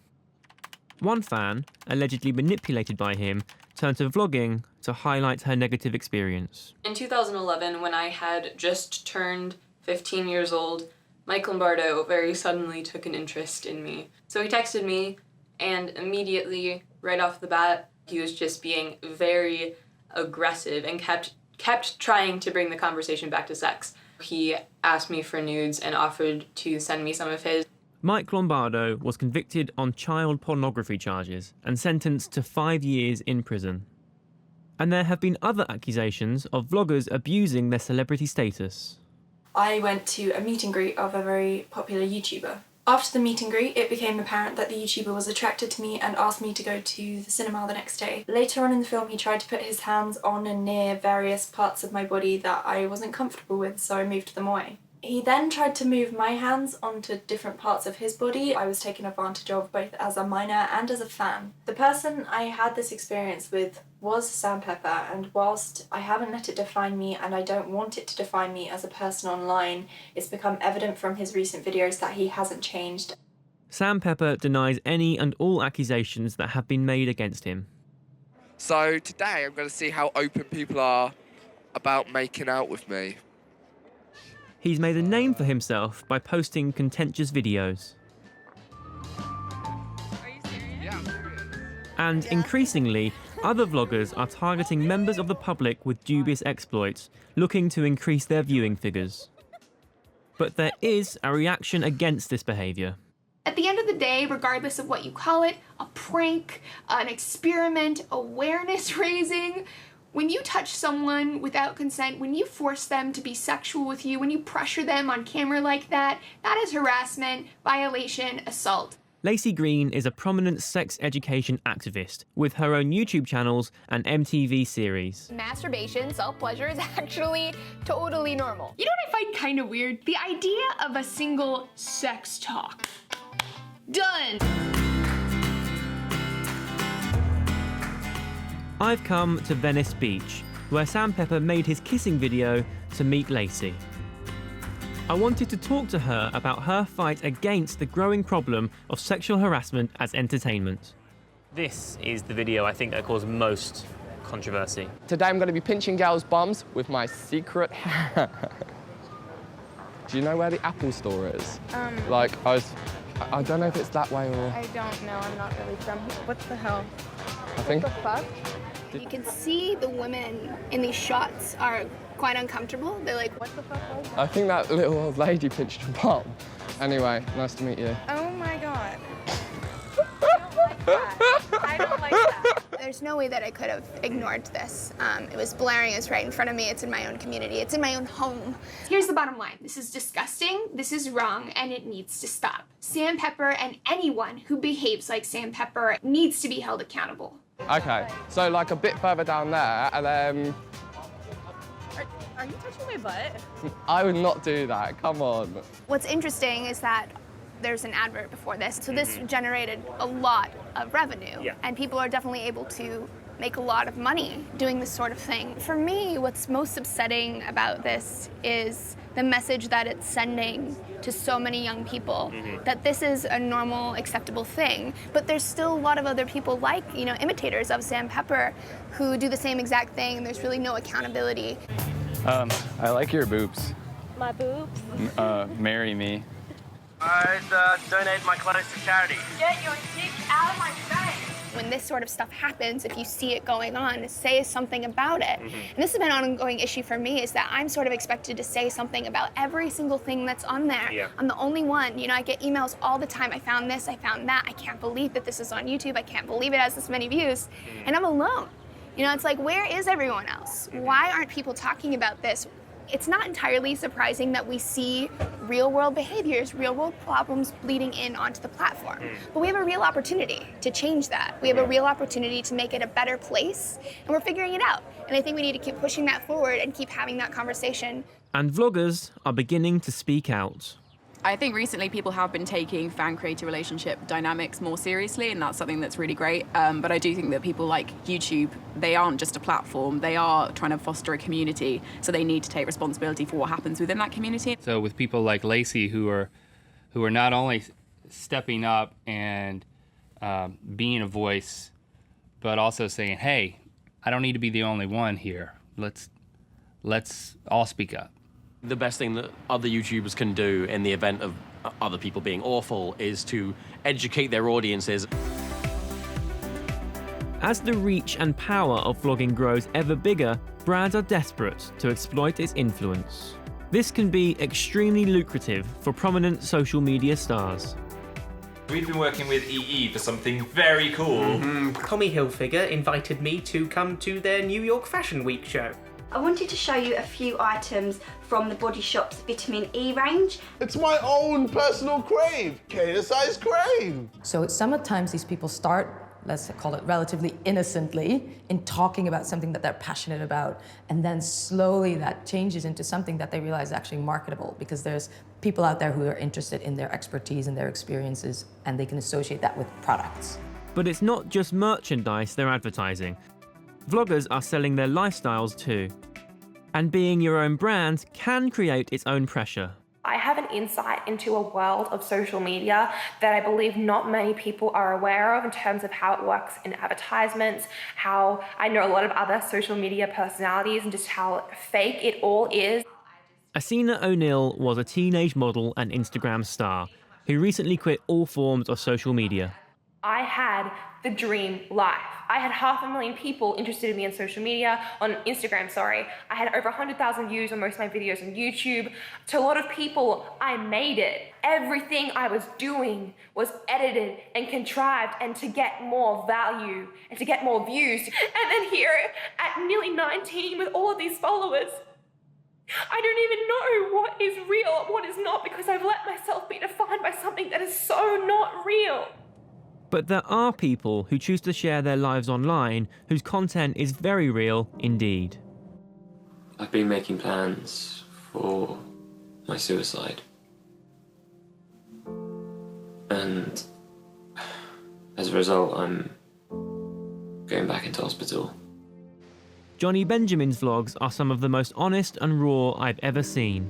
One fan, allegedly manipulated by him, turned to vlogging to highlight her negative experience. In 2011, when I had just turned 15 years old, Mike Lombardo very suddenly took an interest in me. So he texted me, and immediately, right off the bat, he was just being very aggressive and kept trying to bring the conversation back to sex. He asked me for nudes and offered to send me some of his. Mike Lombardo was convicted on child pornography charges and sentenced to 5 years in prison. And there have been other accusations of vloggers abusing their celebrity status. I went to a meet and greet of a very popular YouTuber. After the meet and greet, it became apparent that the YouTuber was attracted to me and asked me to go to the cinema the next day. Later on in the film, he tried to put his hands on and near various parts of my body that I wasn't comfortable with, so I moved them away. He then tried to move my hands onto different parts of his body. I was taken advantage of both as a minor and as a fan. The person I had this experience with was Sam Pepper, and whilst I haven't let it define me and I don't want it to define me as a person online, it's become evident from his recent videos that he hasn't changed. Sam Pepper denies any and all accusations that have been made against him. So today I'm going to see how open people are about making out with me. He's made a name for himself by posting contentious videos. And increasingly, other vloggers are targeting members of the public with dubious exploits, looking to increase their viewing figures. But there is a reaction against this behaviour. At the end of the day, regardless of what you call it, a prank, an experiment, awareness raising, when you touch someone without consent, when you force them to be sexual with you, when you pressure them on camera like that, that is harassment, violation, assault. Lacey Green is a prominent sex education activist with her own YouTube channels and MTV series. Masturbation, self-pleasure is actually totally normal. You know what I find kind of weird? The idea of a single sex talk. Done. I've come to Venice Beach, where Sam Pepper made his kissing video to meet Lacey. I wanted to talk to her about her fight against the growing problem of sexual harassment as entertainment. This is the video I think that caused most controversy. Today I'm going to be pinching girls' bums with my secret hand. Do you know where the Apple store is? I don't know if it's that way or... I don't know, I'm not really from here. What the hell? I think... What the fuck? You can see the women in these shots are quite uncomfortable. They're like, what the fuck was that? I think that little old lady pinched her bum. Anyway, nice to meet you. Oh my god. I don't like that. There's no way that I could have ignored this. It was blaring, it's right in front of me, it's in my own community, it's in my own home. Here's the bottom line. This is disgusting, this is wrong, and it needs to stop. Sam Pepper and anyone who behaves like Sam Pepper needs to be held accountable. Okay, so like a bit further down there, and then... Are you touching my butt? I would not do that, come on. What's interesting is that there's an advert before this, so this generated a lot of revenue, and people are definitely able to make a lot of money doing this sort of thing. For me, what's most upsetting about this is the message that it's sending to so many young people, that this is a normal, acceptable thing. But there's still a lot of other people like, imitators of Sam Pepper who do the same exact thing, and there's really no accountability. I like your boobs. My boobs? Marry me. I'd donate my clothes to charity. Get your dick out of my face! When this sort of stuff happens, if you see it going on, say something about it. And this has been an ongoing issue for me, is that I'm sort of expected to say something about every single thing that's on there. I'm the only one. I get emails all the time. I found this, I found that. I can't believe that this is on YouTube. I can't believe it has this many views. And I'm alone. It's like, where is everyone else? Why aren't people talking about this? It's not entirely surprising that we see real-world behaviors, real-world problems bleeding in onto the platform. But we have a real opportunity to change that. We have a real opportunity to make it a better place, and we're figuring it out. And I think we need to keep pushing that forward and keep having that conversation. And vloggers are beginning to speak out. I think recently people have been taking fan-creator relationship dynamics more seriously, and that's something that's really great. But I do think that people like YouTube, they aren't just a platform, they are trying to foster a community, so they need to take responsibility for what happens within that community. So with people like Lacey who are not only stepping up and being a voice, but also saying, hey, I don't need to be the only one here. Let's all speak up. The best thing that other YouTubers can do in the event of other people being awful is to educate their audiences. As the reach and power of vlogging grows ever bigger, brands are desperate to exploit its influence. This can be extremely lucrative for prominent social media stars. We've been working with EE for something very cool. Tommy Hilfiger invited me to come to their New York Fashion Week show. I wanted to show you a few items from the Body Shop's Vitamin E range. It's my own personal crave, Cater-sized crave. So sometimes these people start, let's call it relatively innocently, in talking about something that they're passionate about, and then slowly that changes into something that they realize is actually marketable, because there's people out there who are interested in their expertise and their experiences, and they can associate that with products. But it's not just merchandise they're advertising. Vloggers are selling their lifestyles too. And being your own brand can create its own pressure. I have an insight into a world of social media that I believe not many people are aware of in terms of how it works in advertisements, how I know a lot of other social media personalities and just how fake it all is. Asina O'Neill was a teenage model and Instagram star who recently quit all forms of social media. I had the dream life. I had 500,000 people interested in me on social media, on Instagram, sorry. I had over 100,000 views on most of my videos on YouTube. To a lot of people, I made it. Everything I was doing was edited and contrived and to get more value and to get more views. And then here, at nearly 19 with all of these followers, I don't even know what is real, what is not, because I've let myself be defined by something that is so not real. But there are people who choose to share their lives online whose content is very real indeed. I've been making plans for my suicide. And as a result, I'm going back into hospital. Johnny Benjamin's vlogs are some of the most honest and raw I've ever seen.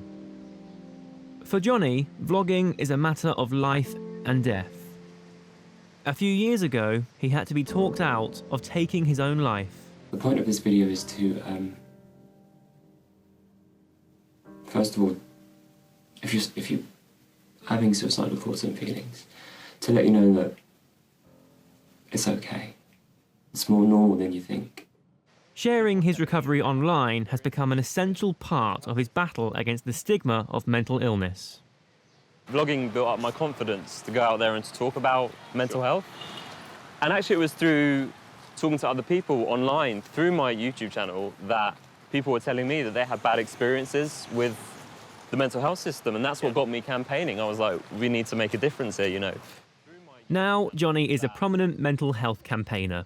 For Johnny, vlogging is a matter of life and death. A few years ago, he had to be talked out of taking his own life. The point of this video is to, first of all, if you're having suicidal thoughts and feelings, to let you know that it's okay. It's more normal than you think. Sharing his recovery online has become an essential part of his battle against the stigma of mental illness. Vlogging built up my confidence to go out there and to talk about mental health. And actually it was through talking to other people online, through my YouTube channel, that people were telling me that they had bad experiences with the mental health system, and that's what got me campaigning. I was like, we need to make a difference here, you know. Now, Johnny is a prominent mental health campaigner.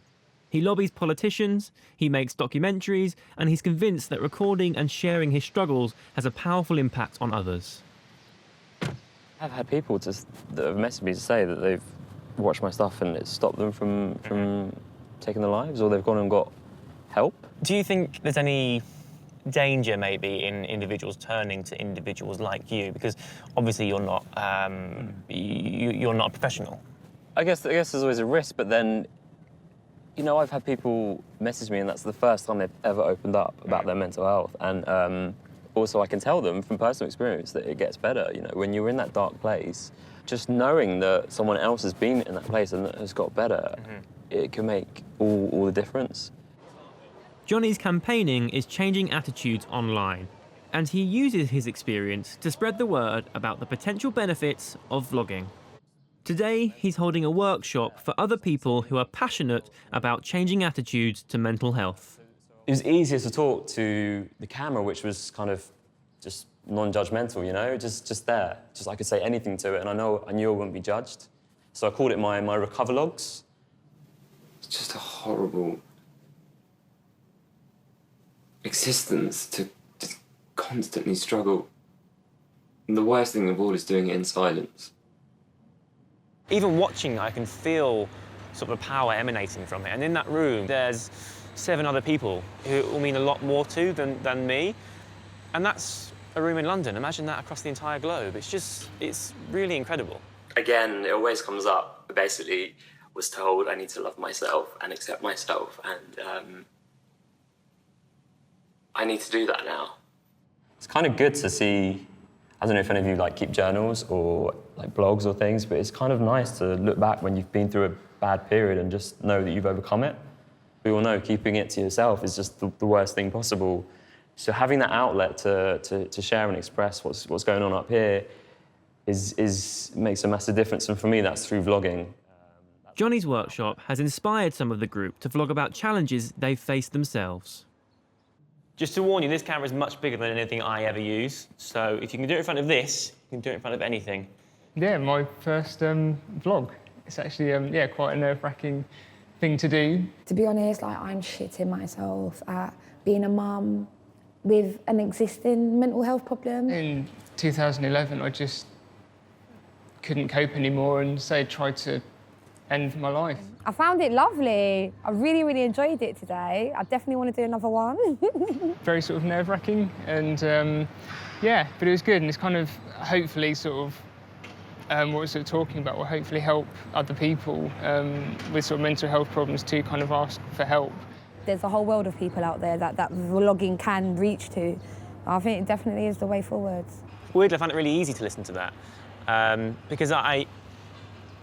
He lobbies politicians, he makes documentaries, and he's convinced that recording and sharing his struggles has a powerful impact on others. I've had people that have messaged me to say that they've watched my stuff and it's stopped them from taking their lives, or they've gone and got help. Do you think there's any danger maybe in individuals turning to individuals like you? Because obviously you're not you're not a professional. I guess there's always a risk, but then, you know, I've had people message me and that's the first time they've ever opened up about their mental health. And also I can tell them from personal experience that it gets better. You know, when you're in that dark place, just knowing that someone else has been in that place and has got better, it can make all the difference. Johnny's campaigning is changing attitudes online, and he uses his experience to spread the word about the potential benefits of vlogging. Today, he's holding a workshop for other people who are passionate about changing attitudes to mental health. It was easier to talk to the camera, which was kind of just non-judgmental, you know, just there. Just I could say anything to it, and I knew I wouldn't be judged. So I called it my recover logs. It's just a horrible existence to just constantly struggle. And the worst thing of all is doing it in silence. Even watching, I can feel sort of the power emanating from it. And in that room, there's 7 other people who will mean a lot more to than me. And that's a room in London. Imagine that across the entire globe. It's really incredible. Again, it always comes up. I basically was told I need to love myself and accept myself, and I need to do that now. It's kind of good to see, I don't know if any of you like keep journals or like blogs or things, but it's kind of nice to look back when you've been through a bad period and just know that you've overcome it. We all know keeping it to yourself is just the worst thing possible. So having that outlet to share and express what's going on up here makes a massive difference, and for me that's through vlogging. Johnny's workshop has inspired some of the group to vlog about challenges they've faced themselves. Just to warn you, this camera is much bigger than anything I ever use. So if you can do it in front of this, you can do it in front of anything. Yeah, my first vlog. It's actually quite a nerve-wracking thing to do. To be honest, I'm shitting myself at being a mum with an existing mental health problem. In 2011, I just couldn't cope anymore, and so I tried to and my life. I found it lovely. I really, really enjoyed it today. I definitely want to do another one. Very sort of nerve-wracking, and yeah, but it was good, and it's kind of hopefully sort of what we're sort of talking about will hopefully help other people with sort of mental health problems to kind of ask for help. There's a whole world of people out there that vlogging can reach to. I think it definitely is the way forward. Weirdly, I found it really easy to listen to that because I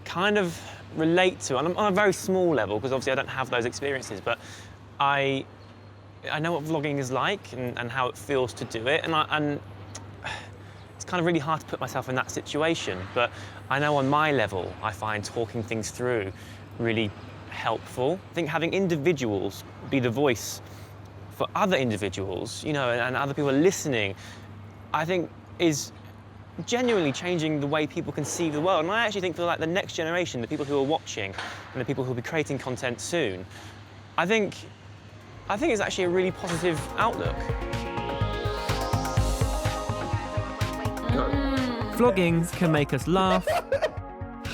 kind of relate to, on a very small level, because obviously I don't have those experiences, but I know what vlogging is like and how it feels to do it, and it's kind of really hard to put myself in that situation, but I know on my level I find talking things through really helpful. I think having individuals be the voice for other individuals, you know, and other people listening, I think is genuinely changing the way people conceive the world. And I actually think for like the next generation, the people who are watching and the people who will be creating content soon, I think it's actually a really positive outlook. Vlogging can make us laugh,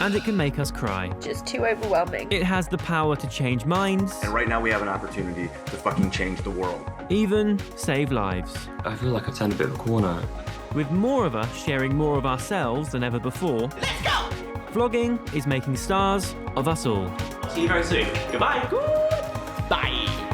and it can make us cry. Just too overwhelming. It has the power to change minds. And right now we have an opportunity to fucking change the world. Even save lives. I feel like I've turned a bit of a corner. With more of us sharing more of ourselves than ever before, let's go! Vlogging is making stars of us all. See you very soon. Goodbye. Bye.